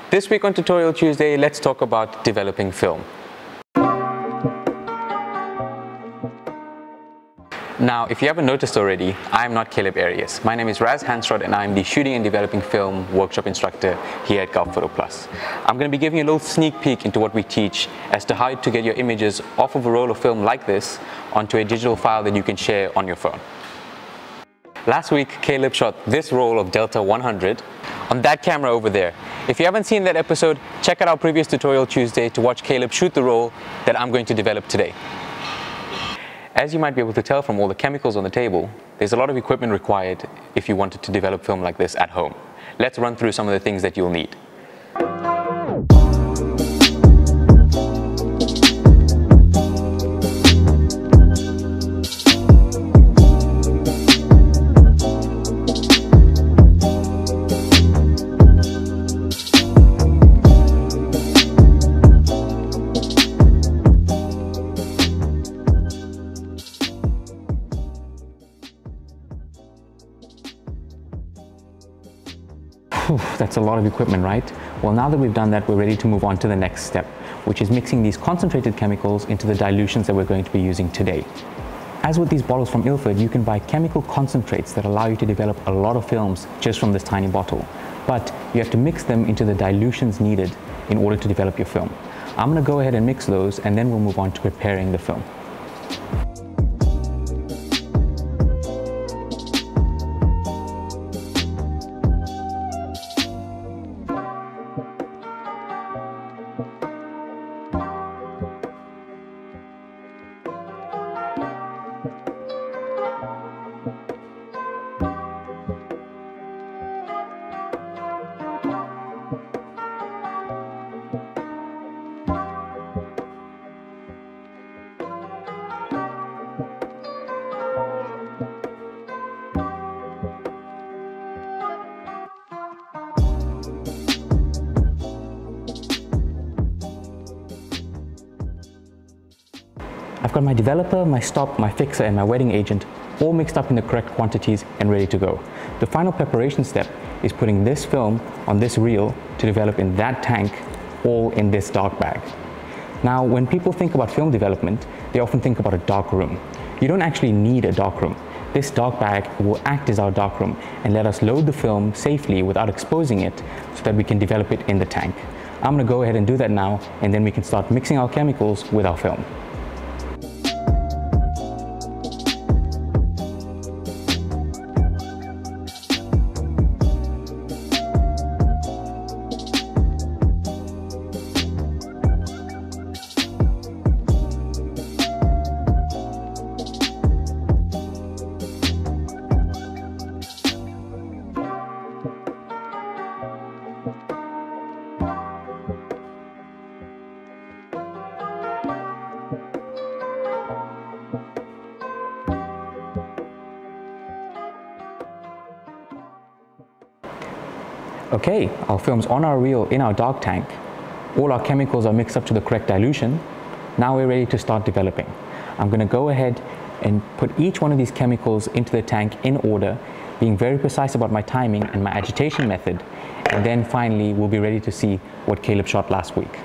This week on Tutorial Tuesday, let's talk about developing film. Now, if you haven't noticed already, I'm not Caleb Arias. My name is Raz Hansrod and I'm the Shooting and Developing Film Workshop Instructor here at Gulf Photo Plus. I'm going to be giving you a little sneak peek into what we teach as to how to get your images off of a roll of film like this onto a digital file that you can share on your phone. Last week, Caleb shot this roll of Delta 100 on that camera over there. If you haven't seen that episode, check out our previous Tutorial Tuesday to watch Caleb shoot the roll that I'm going to develop today. As you might be able to tell from all the chemicals on the table, there's a lot of equipment required if you wanted to develop film like this at home. Let's run through some of the things that you'll need. That's a lot of equipment, right? Well, now that we've done that, we're ready to move on to the next step, which is mixing these concentrated chemicals into the dilutions that we're going to be using today. As with these bottles from Ilford, you can buy chemical concentrates that allow you to develop a lot of films just from this tiny bottle. But you have to mix them into the dilutions needed in order to develop your film. I'm going to go ahead and mix those, and then we'll move on to preparing the film. I've got my developer, my stop, my fixer, and my wetting agent all mixed up in the correct quantities and ready to go. The final preparation step is putting this film on this reel to develop in that tank, all in this dark bag. Now, when people think about film development, they often think about a dark room. You don't actually need a dark room. This dark bag will act as our dark room and let us load the film safely without exposing it so that we can develop it in the tank. I'm going to go ahead and do that now, and then we can start mixing our chemicals with our film. Okay, our film's on our reel in our dark tank. All our chemicals are mixed up to the correct dilution. Now we're ready to start developing. I'm going to go ahead and put each one of these chemicals into the tank in order, being very precise about my timing and my agitation method. And then finally, we'll be ready to see what Caleb shot last week.